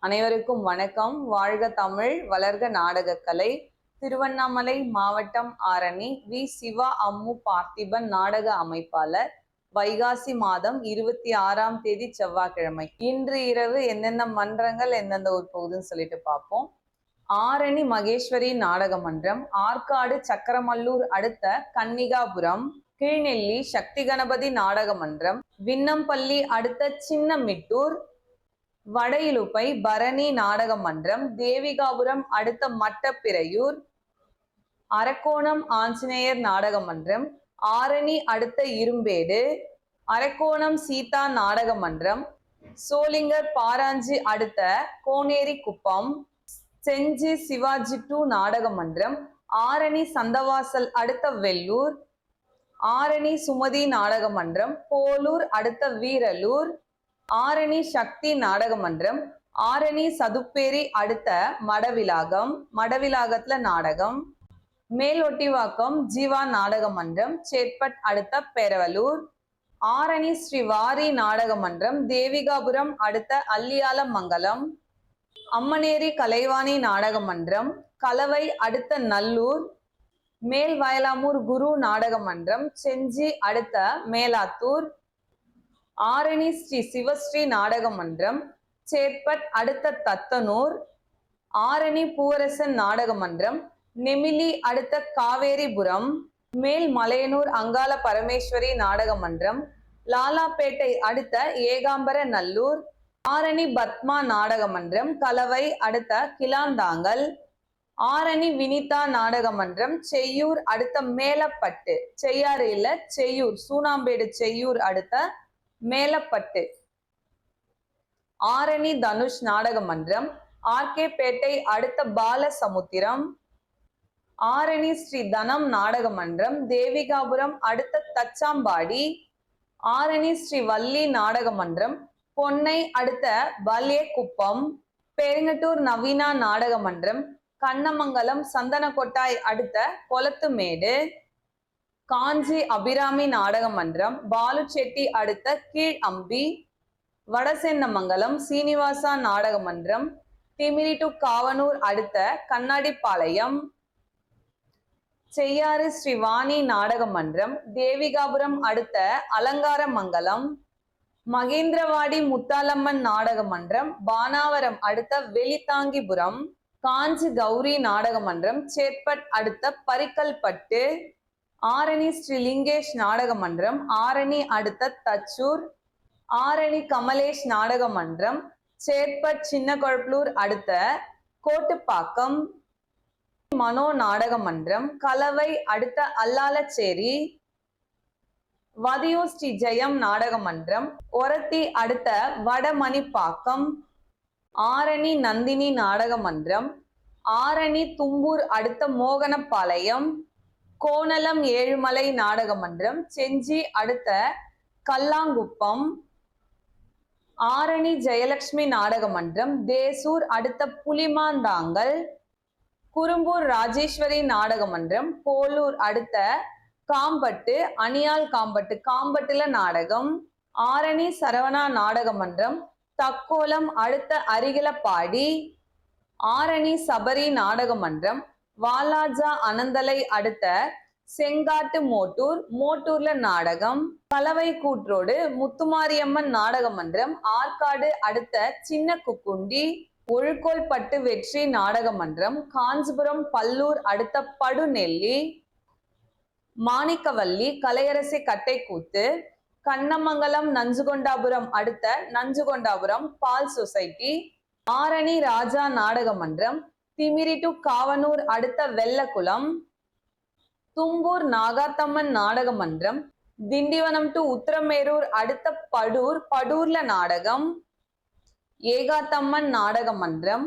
அனைவருக்கும் வணக்கம். வாழ்க தமிழ், வளர்க நாடகக்கலை. திருவண்ணாமலை மாவட்டம் ஆரணி வி. சிவா அம்மு பார்த்திபன் நாடக அமைப்பாளர். வைகாசி மாதம் 26ஆம் தேதி செவ்வாய்க்கிழமை. இன்று இரவு எந்தெந்த மன்றங்கள் எந்தெந்த ஊர் போகுதுன்னு சொல்லிட்டு பார்ப்போம். ஆரணி மகேஸ்வரி நாடக மன்றம், ஆற்காடு சக்கரமல்லூர் அடுத்த கன்னிகாபுரம், கீழ்நெல்லி சக்தி கணபதி நாடக மன்றம், விண்ணம்பள்ளி அடுத்த சின்னமிட்டூர், வடையிலுப்பை பரணி நாடக மன்றம், தேவிகாபுரம் அடுத்த மட்டப்பிறையூர், அரக்கோணம் ஆஞ்சநேயர் நாடக மன்றம், ஆரணி அடுத்த இரும்பேடு, அரக்கோணம் சீதா நாடக மன்றம், சோளிங்கர் பாராஞ்சி அடுத்த கோனேரி குப்பம், செஞ்சி சிவாஜி 2 நாடக மன்றம், ஆரணி சந்தவாசல் அடுத்த வெள்ளூர், ஆரணி சுமதி நாடக மன்றம், போலூர் அடுத்த வீரலூர், ஆரணி சக்தி நாடக மன்றம், ஆரணி சதுப்பேரி அடுத்த மடவிலாகம், மடவிலாகத்துல நாடகம், மேலொட்டிவாக்கம் ஜீவா நாடக மன்றம், சேட்பட் அடுத்த பெரவலூர், ஆரணி ஸ்ரீவாரி நாடக மன்றம், தேவிகாபுரம் அடுத்த அல்லியாலமங்கலம், அம்மனேரி கலைவாணி நாடக மன்றம், கலவை அடுத்த நல்லூர், மேல் வயலாமூர் குரு நாடக மன்றம், செஞ்சி அடுத்த மேலாத்தூர், ஆரணி ஸ்ரீ சிவஸ்ரீ நாடக மன்றம், சேட்பட் அடுத்த தத்தனூர், ஆரணி பூவரசன் நாடக மன்றம், நெமிலி அடுத்த காவேரிபுரம், மேல் மலையனூர் அங்காள பரமேஸ்வரி நாடக மன்றம், லாலாப்பேட்டை அடுத்த ஏகாம்பர நல்லூர், ஆரணி பத்மா நாடக மன்றம், கலவை அடுத்த கிளாந்தாங்கல், ஆரணி வினிதா நாடக மன்றம், செய்யூர் அடுத்த மேலப்பட்டு, செய்யாறு இல்ல செய்யூர், சூனாம்பேடு செய்யூர் அடுத்த மேலப்பட்டு, ஆரணி தனுஷ் நாடக மன்றம், ஆர்கே பேட்டை அடுத்த பாலசமுத்திரம், ஆரணி ஸ்ரீ தனம் நாடக மன்றம், தேவிகாபுரம் அடுத்த தச்சாம்பாடி, ஆரணி ஸ்ரீ வள்ளி நாடக மன்றம், பொன்னை அடுத்த பல்யக்குப்பம், பெருங்கட்டூர் நவீனா நாடக மன்றம், கண்ணமங்கலம் சந்தனக்கொட்டாய் அடுத்த கொளத்துமேடு, காஞ்சி அபிராமி நாடக மன்றம், பாலுச்செட்டி அடுத்த கீழ் அம்பி, வடசென்னமங்கலம் சீனிவாசா நாடக மன்றம், திமிரி டு காவனூர் அடுத்த கண்ணாடிப்பாளையம், செய்யாறு ஸ்ரீவாணி நாடக மன்றம், தேவிகாபுரம் அடுத்த அலங்காரமங்கலம், மகேந்திரவாடி முத்தாலம்மன் நாடக மன்றம், பானாவரம் அடுத்த வெளித்தாங்கிபுரம், காஞ்சி கௌரி நாடக மன்றம், சேட்பட் அடுத்த பரிக்கல்பட்டு, ஆரணி ஸ்ரீலிங்கேஷ் நாடக மன்றம், ஆரணி அடுத்த தச்சூர், ஆரணி கமலேஷ் நாடக மன்றம், சேட்பட் சின்ன கொழப்பலூர் அடுத்த கோட்டுப்பாக்கம், மனோ நாடக மன்றம், கலவை அடுத்த அல்லாலச்சேரி, வதியூர் ஸ்ரீ ஜெயம் நாடக மன்றம், ஒரத்தி அடுத்த வடமணிப்பாக்கம், ஆரணி நந்தினி நாடக மன்றம், ஆரணி தும்பூர் அடுத்த மோகனப்பாளையம், கோணலம் ஏழுமலை நாடக மன்றம், செஞ்சி அடுத்த கல்லாங்குப்பம், ஆரணி ஜெயலட்சுமி நாடக மன்றம், தேசூர் அடுத்த புலிமாந்தாங்கல், குறும்பூர் ராஜேஸ்வரி நாடக மன்றம், போலூர் அடுத்த காம்பட்டு, அணியால் காம்பட்டு, காம்பட்டுல நாடகம், ஆரணி சரவணா நாடக மன்றம், தக்கோலம் அடுத்த அரிகிலப்பாடி, ஆரணி சபரி நாடக மன்றம், வாலாஜா அனந்தலை அடுத்த செங்காட்டு மோட்டூர், மோட்டூர்ல நாடகம், கலவை கூற்றோடு முத்துமாரியம்மன் நாடக மன்றம், ஆற்காடு அடுத்த சின்ன குக்குண்டி, ஒழுக்கோல்பட்டு வெற்றி நாடக மன்றம், காஞ்சிபுரம் பல்லூர் அடுத்த படுநெல்லி, மாணிக்கவல்லி கலையரசி கட்டைக்கூத்து, கண்ணமங்கலம் நஞ்சுகொண்டாபுரம் அடுத்த நஞ்சுகொண்டாபுரம் பால் சொசைட்டி, ஆரணி ராஜா நாடக மன்றம், திமிரி டு காவனூர் அடுத்த வெள்ளக்குளம், தும்பூர் நாகாத்தம்மன் நாடக மன்றம், திண்டிவனம் டு உத்திரமேரூர் அடுத்த படூர், படூர்ல நாடகம், ஏகாத்தம்மன் நாடக மன்றம்,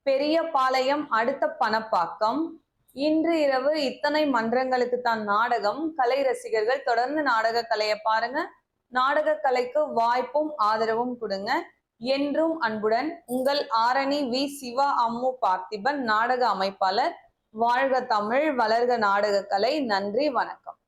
பெரியபாளையம் அடுத்த பணப்பாக்கம். இன்று இரவு இத்தனை மன்றங்களுக்கு தான் நாடகம். கலை ரசிகர்கள் தொடர்ந்து நாடக கலையை பாருங்க. நாடக கலைக்கு வாய்ப்பும் ஆதரவும் கொடுங்க. என்றும் அன்புடன் உங்கள் ஆரணி வி. சிவா அம்மு பார்த்திபன் நாடக அமைப்பாளர். வாழ்க தமிழ், வளர்க நாடக கலை. நன்றி, வணக்கம்.